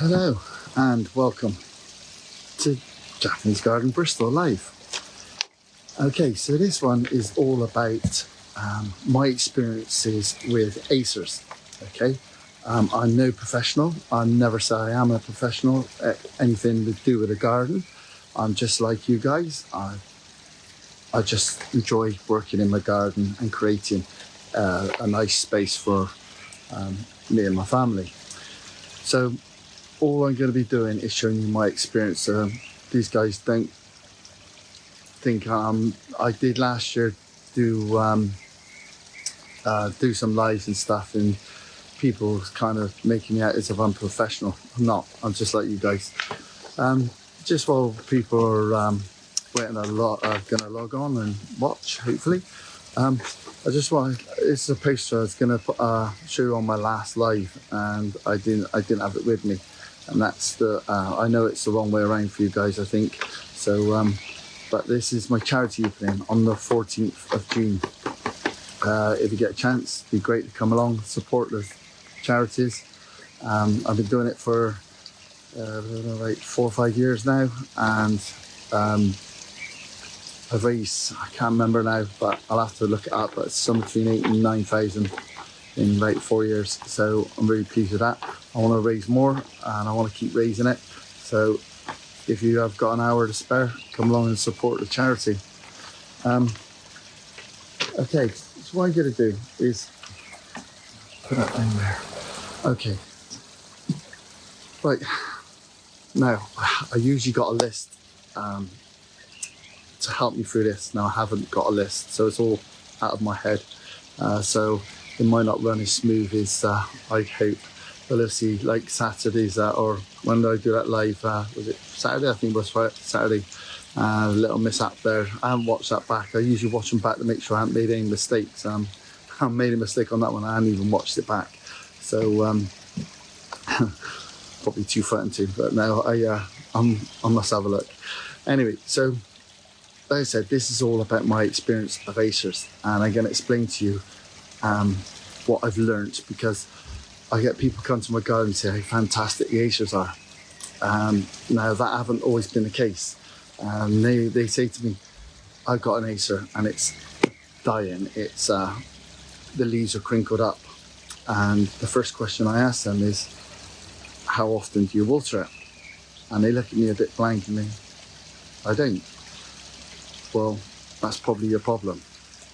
Hello and welcome to Japanese Garden Bristol Live. Okay, so this one is all about my experiences with Acers. Okay, I'm no professional. I never say I am a professional at anything to do with a garden. I'm just like you guys. I just enjoy working in my garden and creating a nice space for me and my family. So all I'm going to be doing is showing you my experience. These guys don't think I did last year do some lives and stuff, and people kind of making me out as if I'm professional. I'm not. I'm just like you guys. Just while people are waiting going to log on and watch, hopefully. I just want. It's a poster I was going to show you on my last live, and I didn't have it with me. And that's the, I know it's the wrong way around for you guys, I think. So, but this is my charity evening on the 14th of June. If you get a chance, it'd be great to come along, support the charities. I've been doing it for like 4 or 5 years now. And I've raised, I can't remember now, but I'll have to look it up, but it's somewhere between 8,000 and 9,000 in about 4 years. So I'm really pleased with that. I want to raise more and I want to keep raising it. So if you have got an hour to spare, come along and support the charity. Okay, so what I'm going to do is put that down there. Okay. Right. Now, I usually got a list to help me through this. Now I haven't got a list, so it's all out of my head. So it might not run as smooth as I'd hope. But let's see, like Saturdays, or when I do that live, was it Saturday? I think it was Saturday. A little mishap there. I haven't watched that back. I usually watch them back to make sure I haven't made any mistakes. I made a mistake on that one. I haven't even watched it back. So probably too frightened to. But now I must have a look. Anyway, so like I said, this is all about my experience of Acers, and I'm going to explain to you what I've learned, because I get people come to my garden and say how fantastic the Acers are. Now that haven't always been the case. They say to me, I've got an Acer and it's dying. It's the leaves are crinkled up, and the first question I ask them is, how often do you water it? And they look at me a bit blankly. I don't. Well, that's probably your problem.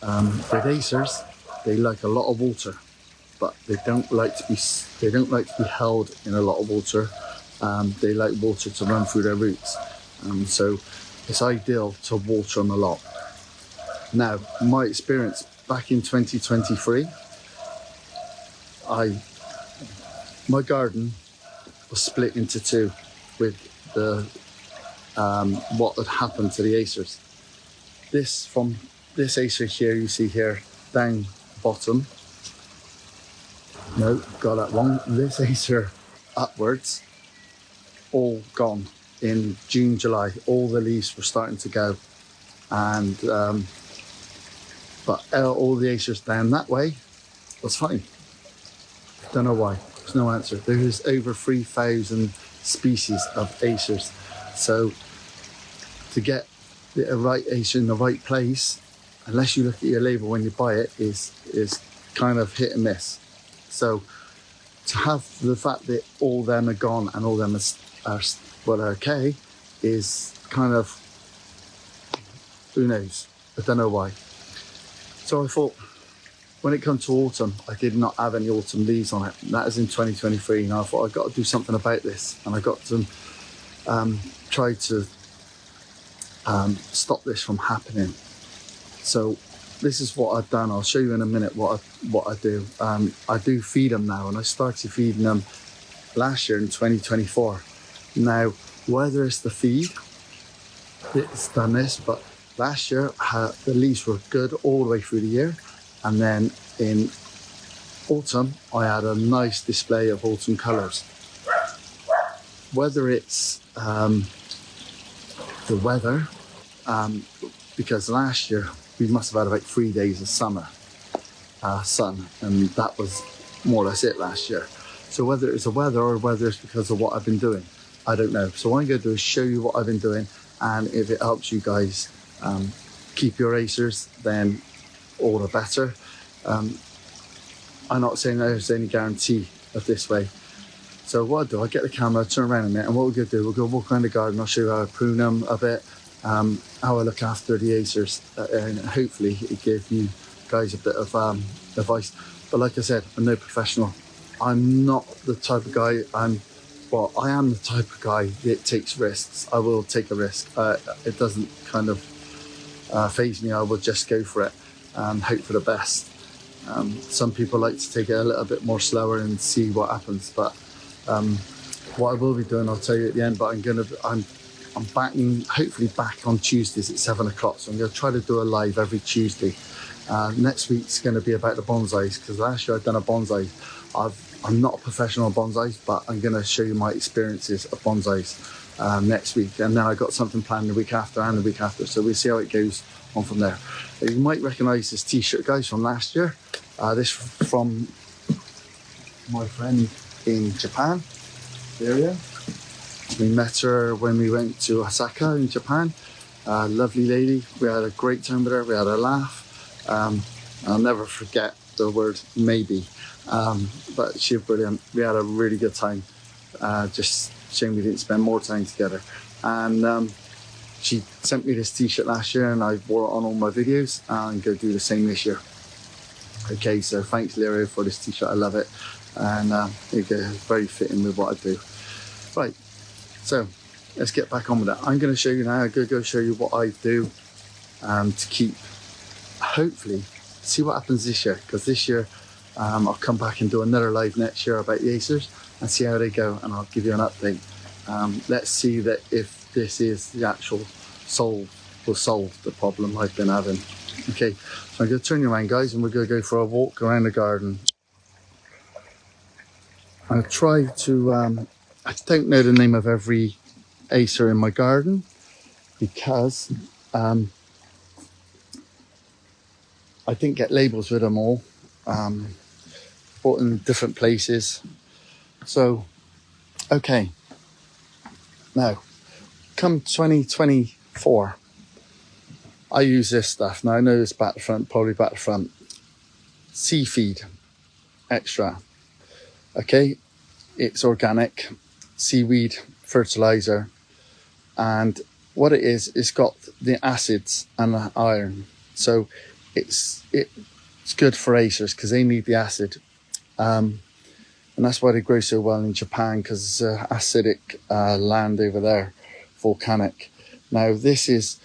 With Acers, they like a lot of water, but they don't like to be held in a lot of water. They like water to run through their roots. So it's ideal to water them a lot. Now, my experience back in 2023, my garden was split into two with the what had happened to the Acers. This Acer here, you see here, down bottom. No, got that wrong. This Acer upwards, all gone in June, July. All the leaves were starting to go, and but all the Acers down that way was fine. Don't know why. There's no answer. There is over 3,000 species of Acers, so to get the right Acer in the right place, unless you look at your label when you buy it, is kind of hit and miss. So to have the fact that all them are gone and all them are okay is kind of, who knows? I don't know why. So I thought, when it comes to autumn, I did not have any autumn leaves on it. That is in 2023. And I thought, I've got to do something about this. And I got to try to stop this from happening. So this is what I've done. I'll show you in a minute what I do. I do feed them now, and I started feeding them last year in 2024. Now, whether it's the feed that's done this, but last year the leaves were good all the way through the year, and then in autumn I had a nice display of autumn colours. Whether it's the weather, because last year we must have had about 3 days of summer sun, and that was more or less it last year. So whether it's the weather or whether it's because of what I've been doing, I don't know. So what I'm going to do is show you what I've been doing, and if it helps you guys keep your Acers, then all the better. I'm not saying there's any guarantee of this way. So what I'll do, I'll get the camera, turn around a minute, and what we're going to do, we'll go walk around the garden. I'll show you how I prune them a bit, how I look after the Acers, and hopefully it gives you guys a bit of advice. But like I said, I'm no professional. I'm not the type of guy, well, I am the type of guy that takes risks. I will take a risk. It doesn't kind of faze me. I will just go for it and hope for the best. Some people like to take it a little bit more slower and see what happens, but what I will be doing, I'll tell you at the end, but I'm hopefully back on Tuesdays at 7 o'clock. So I'm going to try to do a live every Tuesday. Next week's going to be about the bonsais, because last year I've done a bonsai. I'm not a professional bonsais, but I'm going to show you my experiences of bonsais next week. And then I got something planned the week after and the week after. So we'll see how it goes on from there. You might recognise this t-shirt, guys, from last year. This from my friend in Japan, area. We met her when we went to Osaka in Japan. Lovely lady. We had a great time with her. We had a laugh. I'll never forget the word maybe. But she was brilliant. We had a really good time. Just shame we didn't spend more time together. And she sent me this t-shirt last year, and I wore it on all my videos, and go do the same this year. Okay, so thanks Lero for this t-shirt. I love it, and it's very fitting with what I do. Right, so let's get back on with it. I'm going to show you now. I'm going to go show you what I do to keep, hopefully, see what happens this year, because this year I'll come back and do another live next year about the Acers and see how they go, and I'll give you an update. Let's see that if this is the actual will solve the problem I've been having. Okay, so I'm going to turn you around, guys, and we're going to go for a walk around the garden. I'll try to, I don't know the name of every Acer in my garden, because I didn't get labels with them all, bought in different places. So, okay, now, come 2024, I use this stuff. Now I know it's back to front, probably back to front. Seaweed extra. Okay, it's organic seaweed fertilizer, and what it is, it's got the acids and the iron, so it's good for Acers because they need the acid, and that's why they grow so well in Japan, because it's acidic land over there, volcanic. Now this is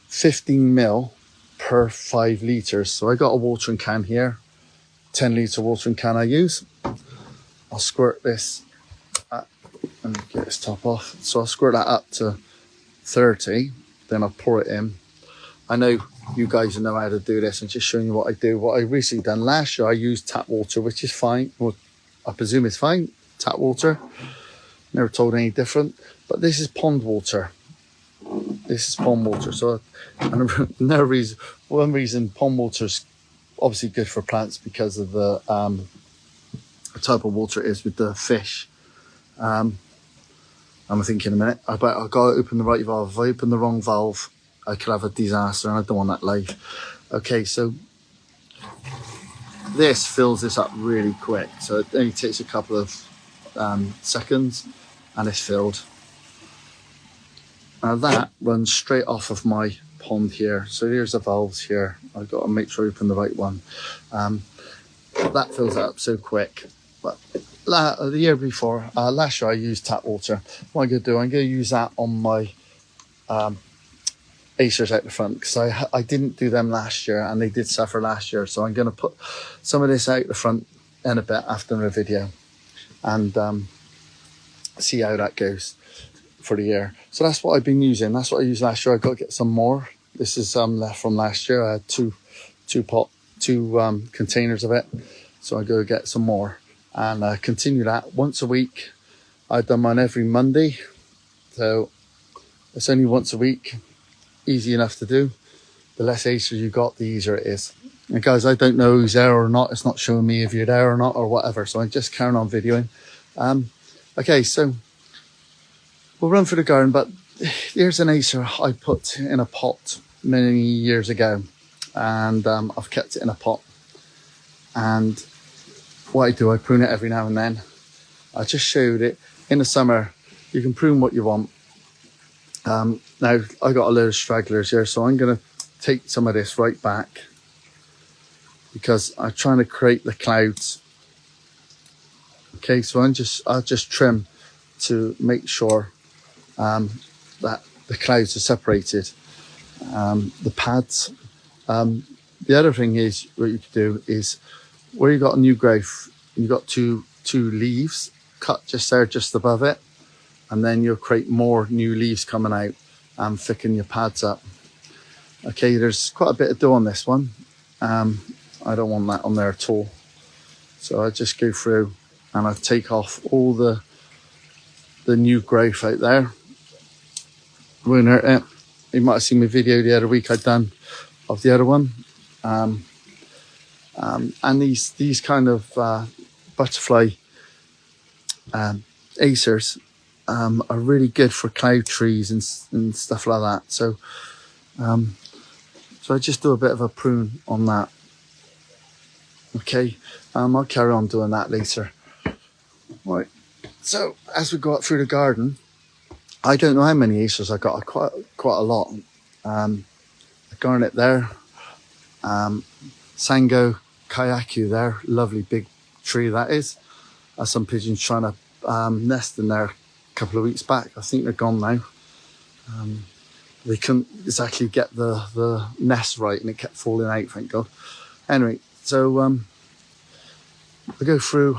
15 ml per 5 litres. So I got a watering can here, 10 litre watering can I use. I'll squirt this up, and get this top off. So I'll squirt that up to 30, then I'll pour it in. I know you guys know how to do this. I'm just showing you what I do. What I recently done last year, I used tap water, which is fine. Well, I presume it's fine, tap water. Never told any different. But this is pond water. This is pond water. So, and no reason. One reason pond water is obviously good for plants because of the type of water it is with the fish. I'm thinking a minute. I've got to open the right valve. If I open the wrong valve, I could have a disaster, and I don't want that live. Okay, so this fills this up really quick. So it only takes a couple of seconds, and it's filled. Now that runs straight off of my pond here. So here's the valves here. I've got to make sure I open the right one. That fills it up so quick. But the year before, last year I used tap water. What I'm going to do, I'm going to use that on my Acers out the front, because I didn't do them last year, and they did suffer last year. So I'm going to put some of this out the front in a bit after the video, and see how that goes for the year. So that's what I've been using. That's what I used last year. I've got to get some more. This is left from last year. I had two containers of it, so I go get some more and continue that once a week. I've done mine every Monday, so it's only once a week. Easy enough to do. The less Acers you got, the easier it is. And guys, I don't know who's there or not. It's not showing me if you're there or not or whatever. So I'm just carrying on videoing. Okay, so we'll run through the garden, but here's an Acer I put in a pot many years ago. And I've kept it in a pot. And what I do, I prune it every now and then. I just showed it. In the summer, you can prune what you want. Now, I got a load of stragglers here, so I'm going to take some of this right back because I'm trying to create the clouds. Okay, so I'll just trim to make sure that the clouds are separated. The pads. The other thing is what you can do is where you got a new growth, you've got two leaves cut just there, just above it, and then you'll create more new leaves coming out and thicken your pads up. Okay, there's quite a bit of dough on this one. I don't want that on there at all. So I just go through and I take off all the new growth out there. Won't hurt it. You might have seen my video the other week I'd done of the other one. And these kind of butterfly acers are really good for cloud trees and stuff like that. So I just do a bit of a prune on that. Okay, I'll carry on doing that later. Right, so as we go up through the garden, I don't know how many acers I got. Quite a lot. A garnet there, Sango Kayaku there, lovely big tree that is. Some pigeons trying to nest in there a couple of weeks back. I think they're gone now. They couldn't exactly get the nest right and it kept falling out, thank God. Anyway, so I go through,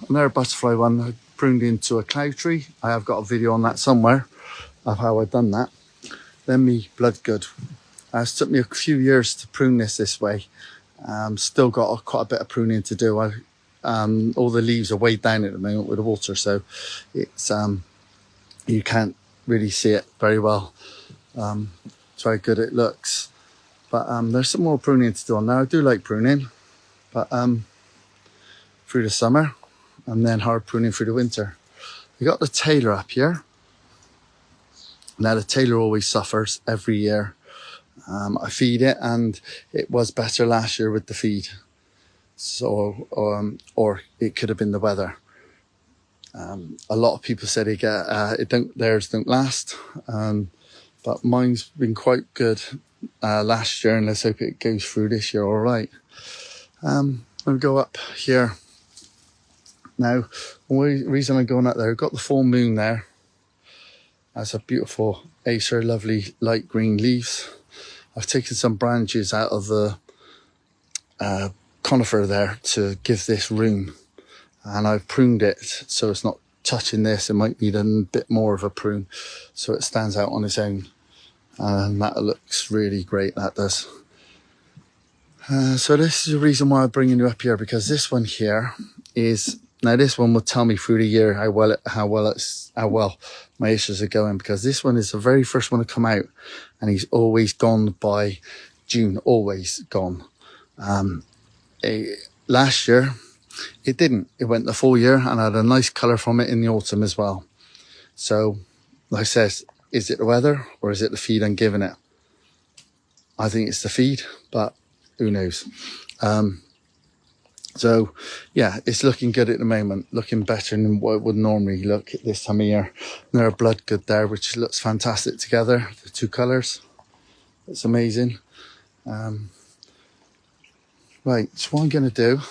and there a butterfly one I pruned into a cloud tree. I have got a video on that somewhere of how I've done that. Then me bloodgood. It took me a few years to prune this way. Still got quite a bit of pruning to do. All the leaves are way down at the moment with the water, so it's you can't really see it very well. It's very good it looks, but there's some more pruning to do on there. I do like pruning, but through the summer and then hard pruning through the winter. We got the tailor up here. Now the tailor always suffers every year. I feed it, and it was better last year with the feed. So, or it could have been the weather. A lot of people said theirs don't last, but mine's been quite good last year, and let's hope it goes through this year all right. I'll go up here. Now, the reason I'm going up there, I've got the full moon there. That's a beautiful Acer, lovely light green leaves. I've taken some branches out of the conifer there to give this room, and I've pruned it so it's not touching this. It might need a bit more of a prune so it stands out on its own, and that looks really great, that does. So this is the reason why I'm bringing you up here, because this one here is, now this one will tell me through the year how well my Acers are going, because this one is the very first one to come out, and he's always gone by June, always gone. Last year it didn't. It went the full year, and I had a nice colour from it in the autumn as well. So like I said, is it the weather or is it the feed I'm giving it? I think it's the feed, but who knows. So yeah, it's looking good at the moment, looking better than what it would normally look at this time of year. And there are bloodgood there, which looks fantastic together, the two colours. It's amazing. Right, so what I'm going to do,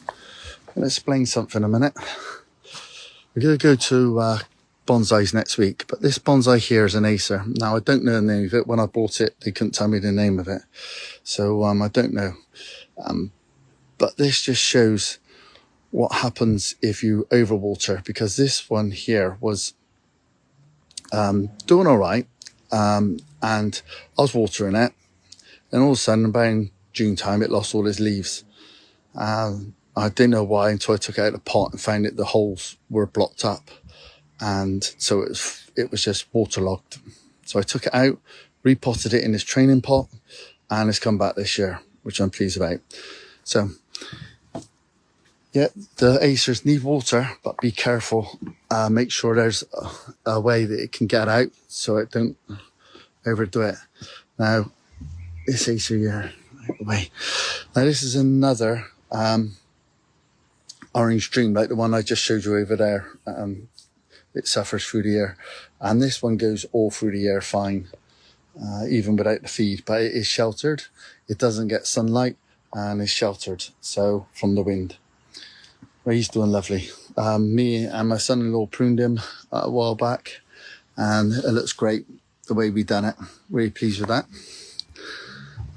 I'm going to explain something in a minute. We're going to go to bonsais next week, but this bonsai here is an Acer. Now, I don't know the name of it. When I bought it, they couldn't tell me the name of it. So I don't know. But this just shows what happens if you overwater, because this one here was doing all right. And I was watering it, and all of a sudden, about in June time, it lost all its leaves. I didn't know why until I took it out of the pot and found that the holes were blocked up. And so it was just waterlogged. So I took it out, repotted it in this training pot, and it's come back this year, which I'm pleased about. So yeah, the Acers need water, but be careful. Make sure there's a way that it can get out so it don't overdo it. Now, this Acer here, out the way. Now this is another orange dream, like the one I just showed you over there. It suffers through the air, and this one goes all through the air fine, even without the feed, but it is sheltered. It doesn't get sunlight and is sheltered, so from the wind. Well, he's doing lovely. Me and my son-in-law pruned him a while back, and it looks great the way we done it. Really pleased with that.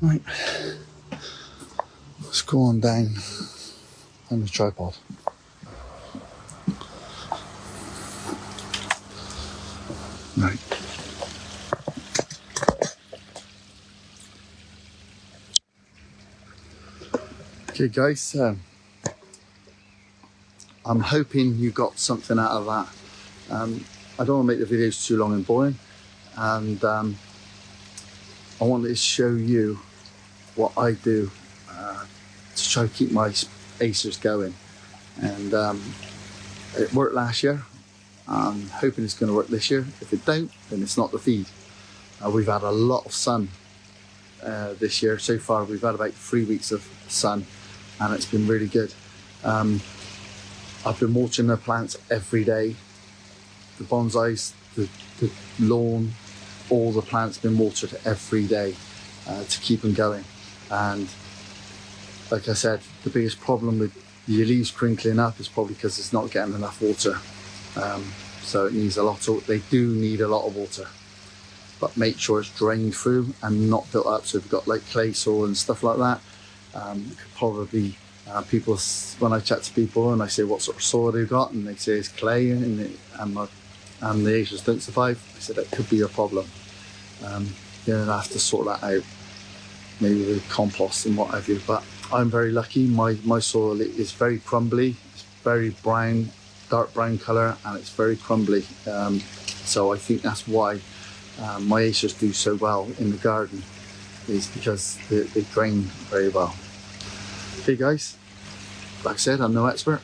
Right, let's go on down on the tripod. Right. Okay guys, I'm hoping you got something out of that. I don't want to make the videos too long and boring, and I wanted to show you what I do to try to keep my Acers going. And it worked last year. I'm hoping it's going to work this year. If it don't, then it's not the feed. We've had a lot of sun this year. So far we've had about 3 weeks of sun, and it's been really good. I've been watering the plants every day. The bonsais, the lawn, all the plants been watered every day to keep them going. And like I said, the biggest problem with your leaves crinkling up is probably because it's not getting enough water. So it needs a lot of, they do need a lot of water, but make sure it's drained through and not built up. So if you've got like clay soil and stuff like that, could probably people, when I chat to people and I say what sort of soil they've got, and they say it's clay and the Acers don't survive, I said that could be a problem. You're gonna have to sort that out, maybe with compost and what have you. But I'm very lucky. My soil is very crumbly. It's very brown, dark brown colour, and it's very crumbly. So I think that's why my Acers do so well in the garden, is because they drain very well. Okay guys, like I said, I'm no expert.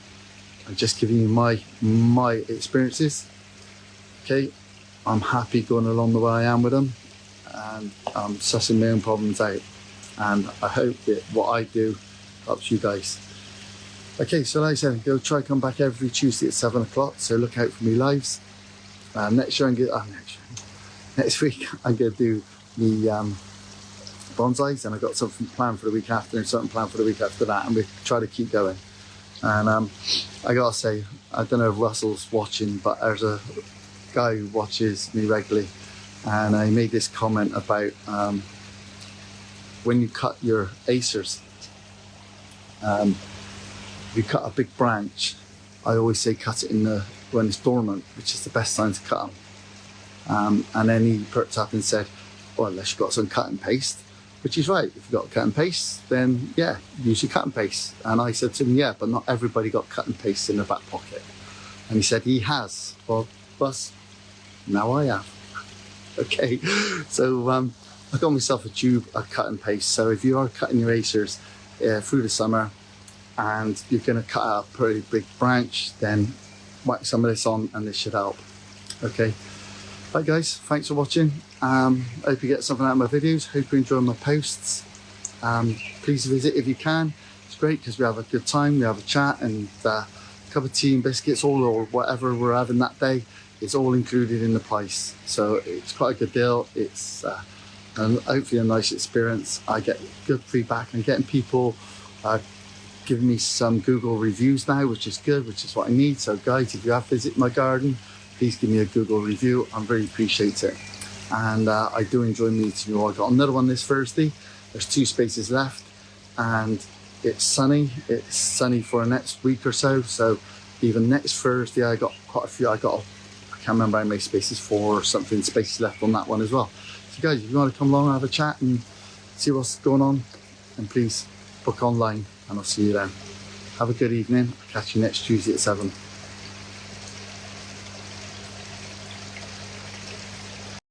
I'm just giving you my experiences. Okay, I'm happy going along the way I am with them, and I'm sussing my own problems out. And I hope that what I do helps you guys. Okay, so like I said, go try come back every Tuesday at 7 o'clock. So look out for me lives. Next week I'm going to do the bonsais, and I've got something planned for the week after and something planned for the week after that, and we try to keep going. And I gotta say, I don't know if Russell's watching, but there's a guy who watches me regularly, and I made this comment about when you cut your Acers, if you cut a big branch, I always say cut it in when it's dormant, which is the best time to cut them. And then he perked up and said, well, unless you've got some cut and paste, which is right. If you've got cut and paste, then yeah, use your cut and paste. And I said to him, yeah, but not everybody got cut and paste in their back pocket. And he said he has. Well, Bus, now I have. Okay, so I got myself a tube of cut and paste. So if you are cutting your Acers through the summer and you're going to cut out a pretty big branch, then whack some of this on and this should help. Okay. Right guys, thanks for watching. Hope you get something out of my videos. Hope you enjoy my posts. Please visit if you can. It's great because we have a good time, we have a chat, and a cup of tea and biscuits, or whatever we're having that day. It's all included in the price, so it's quite a good deal. It's hopefully a nice experience. I get good feedback. I'm getting people giving me some Google reviews now, which is good, which is what I need. So guys, if you have visited my garden, please give me a Google review. I really appreciate it. And I do enjoy meeting you all. I got another one this Thursday. There's 2 spaces left, and it's sunny. It's sunny for the next week or so. So even next Thursday, I got quite a few. I can't remember how many spaces, 4 or something spaces left on that one as well. So guys, if you want to come along and have a chat and see what's going on, then please book online, and I'll see you then. Have a good evening. I'll catch you next Tuesday at 7.